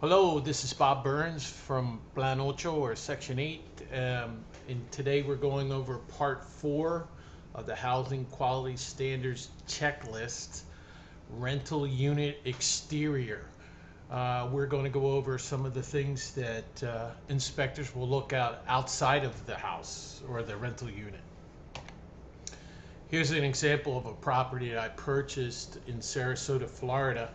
Hello, this is Bob Burns from Plan Ocho or Section 8. And today we're going over Part 4 of the Housing Quality Standards Checklist, Rental Unit Exterior. We're going to go over some of the things that inspectors will look at outside of the house or the rental unit. Here's an example of a property that I purchased in Sarasota, Florida.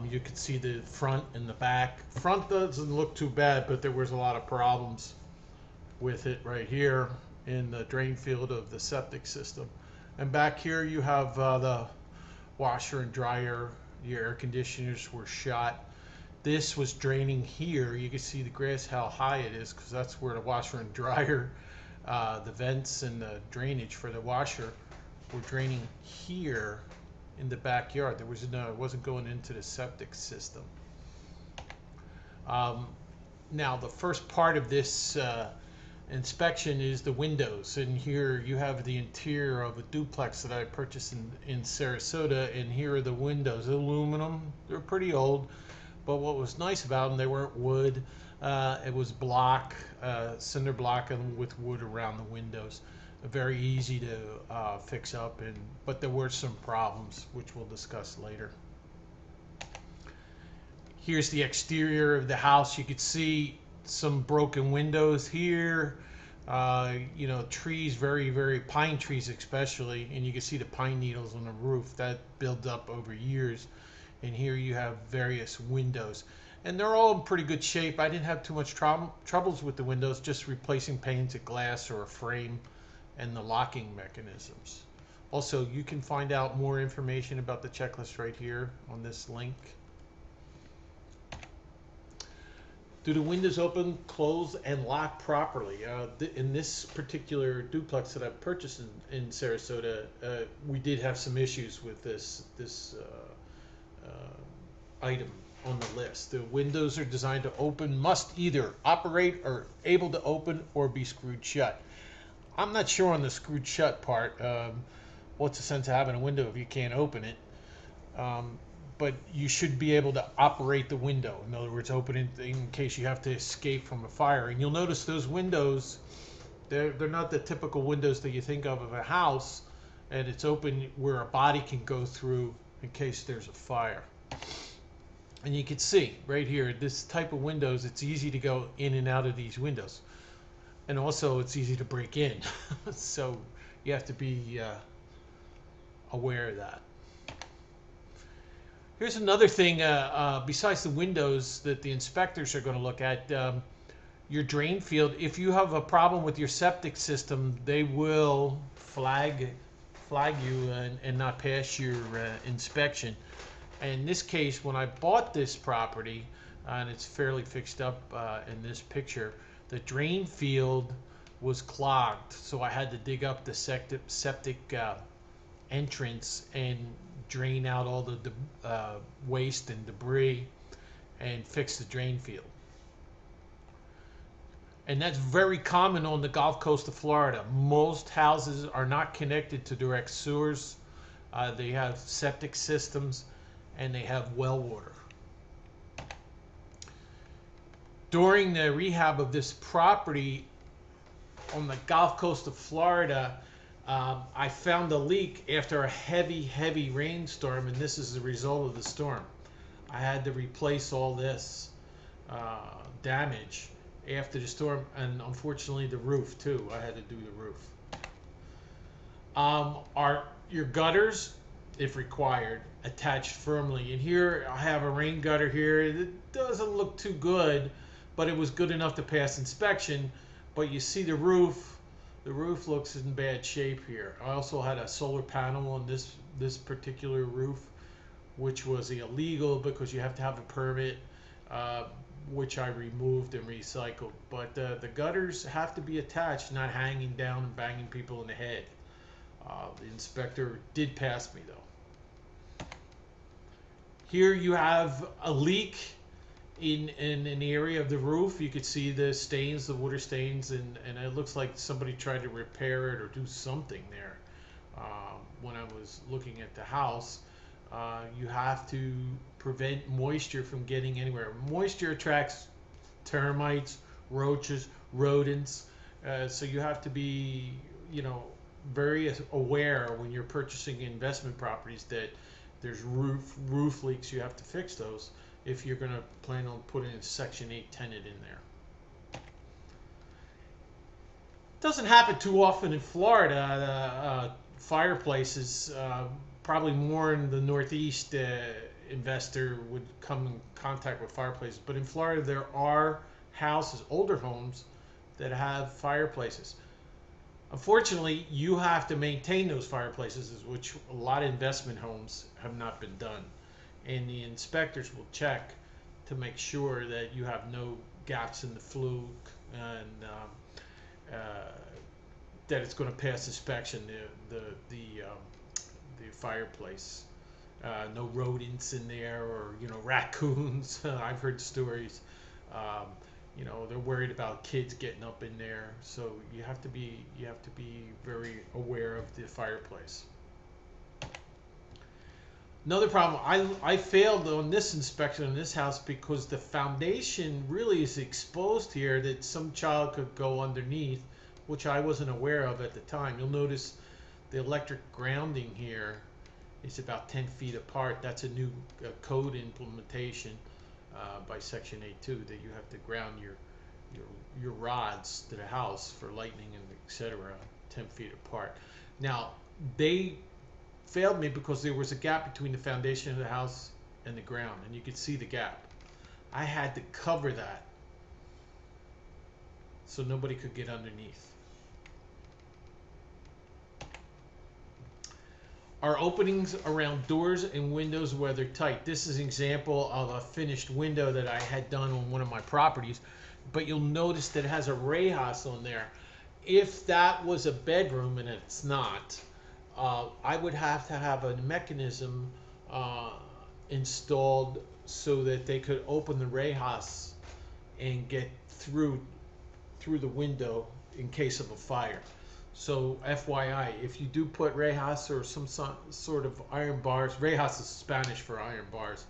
You can see the front and the back. Front doesn't look too bad, but there was a lot of problems with it right here in the drain field of the septic system. And back here you have the washer and dryer. Your air conditioners were shot. This was draining here. You can see the grass, how high it is, because that's where the washer and dryer, the vents and the drainage for the washer were draining here in the backyard. There was no, it wasn't going into the septic system. Now the first part of this inspection is the windows, and here you have the interior of a duplex that I purchased in Sarasota, and here are the windows, aluminum. They're pretty old, but what was nice about them, they weren't wood. It was block, cinder block, and with wood around the windows. Very easy to fix up, but there were some problems which we'll discuss later. Here's the exterior of the house. You could see some broken windows here. Trees, very pine trees especially, and you can see the pine needles on the roof that build up over years. And here you have various windows, and they're all in pretty good shape. I didn't have too much troubles with the windows, just replacing panes of glass or a frame and the locking mechanisms. Also, you can find out more information about the checklist right here on this link. Do the windows open, close, and lock properly? In this particular duplex that I purchased in Sarasota, we did have some issues with this item on the list. The windows are designed to open, must either operate or able to open or be screwed shut. I'm not sure on the screwed shut part. What's the sense of having a window if you can't open it? But you should be able to operate the window. In other words, open it in case you have to escape from a fire. And you'll notice those windows, they're not the typical windows that you think of a house, and it's open where a body can go through in case there's a fire. And you can see right here, this type of windows, it's easy to go in and out of these windows. And also it's easy to break in. So you have to be aware of that. Here's another thing besides the windows that the inspectors are going to look at. Your drain field, if you have a problem with your septic system, they will flag you and not pass your inspection. And in this case, when I bought this property, and it's fairly fixed up in this picture, the drain field was clogged, so I had to dig up the septic entrance and drain out all the waste and debris and fix the drain field. And that's very common on the Gulf Coast of Florida. Most houses are not connected to direct sewers. They have septic systems and they have well water. During the rehab of this property on the Gulf Coast of Florida, I found a leak after a heavy rainstorm, and this is the result of the storm. I had to replace all this damage after the storm, and unfortunately the roof too. I had to do the roof. Are your gutters, if required, attached firmly? And here I have a rain gutter here. It doesn't look too good, but it was good enough to pass inspection. But you see the roof looks in bad shape here. I also had a solar panel on this particular roof, which was illegal because you have to have a permit, which I removed and recycled. But the gutters have to be attached, not hanging down and banging people in the head. The inspector did pass me though. Here you have a leak in an area of the roof. You could see the stains, the water stains, and it looks like somebody tried to repair it or do something there when I was looking at the house. You have to prevent moisture from getting anywhere. Moisture attracts termites, roaches, rodents. So you have to be, you know, very aware when you're purchasing investment properties that there's roof leaks. You have to fix those if you're going to plan on putting a Section 8 tenant in there. Doesn't happen too often in Florida. Fireplaces, probably more in the Northeast, investor would come in contact with fireplaces. But in Florida, there are houses, older homes, that have fireplaces. Unfortunately, you have to maintain those fireplaces, which a lot of investment homes have not been done. And the inspectors will check to make sure that you have no gaps in the flue and uh, that it's going to pass inspection. The fireplace, no rodents in there, or raccoons. I've heard stories. Um, they're worried about kids getting up in there, so you have to be very aware of the fireplace. Another problem, I failed on this inspection in this house because the foundation really is exposed here, that some child could go underneath, which I wasn't aware of at the time. You'll notice the electric grounding here is about 10 feet apart. That's a new code implementation by Section 8.2, that you have to ground your rods to the house for lightning and etc. 10 feet apart. Now, they failed me because there was a gap between the foundation of the house and the ground, and you could see the gap. I had to cover that so nobody could get underneath. Are openings around doors and windows weathertight? This is an example of a finished window that I had done on one of my properties, but you'll notice that it has a rayhouse on there. If that was a bedroom, and it's not, I would have to have a mechanism installed so that they could open the rayhouse and get through the window in case of a fire. So FYI, if you do put rayas or some sort of iron bars, rayas is Spanish for iron bars,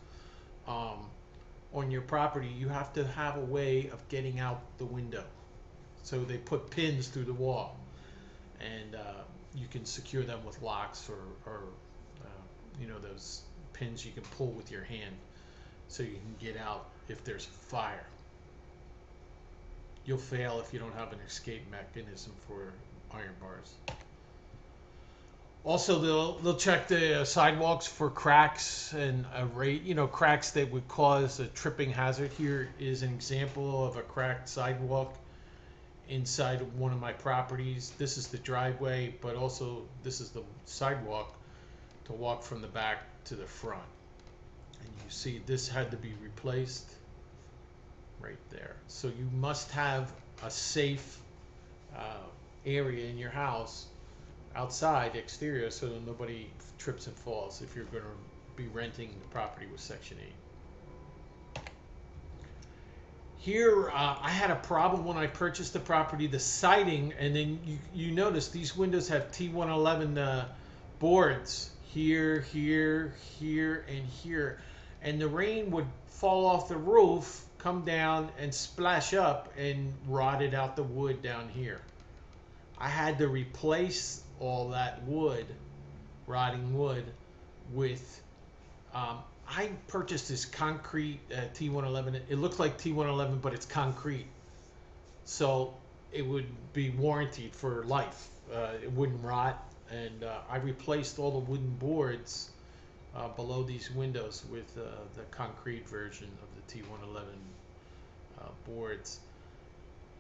on your property, you have to have a way of getting out the window. So they put pins through the wall, and you can secure them with locks, or those pins you can pull with your hand, so you can get out if there's a fire. You'll fail if you don't have an escape mechanism for iron bars. Also, they'll check the sidewalks for cracks and cracks that would cause a tripping hazard. Here is an example of a cracked sidewalk inside of one of my properties. This is the driveway, but also this is the sidewalk to walk from the back to the front. And you see this had to be replaced right there. So you must have a safe area in your house, outside, exterior, so that nobody trips and falls if you're going to be renting the property with Section 8. Here, I had a problem when I purchased the property, the siding, and then you notice these windows have T111 boards here, here, here, and here. And the rain would fall off the roof, come down, and splash up and rotted out the wood down here. I had to replace all that wood, rotting wood, with I purchased this concrete T111. It looks like T111, but it's concrete, so it would be warranted for life. It wouldn't rot, and I replaced all the wooden boards below these windows with the concrete version of the T111 boards,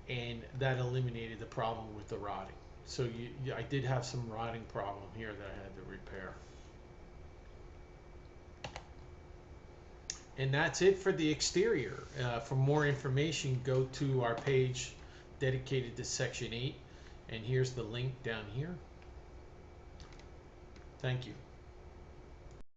and that eliminated the problem with the rotting. So I did have some rotting problem here that I had to repair. And that's it for the exterior. For more information, go to our page dedicated to Section 8, and here's the link down here. Thank you.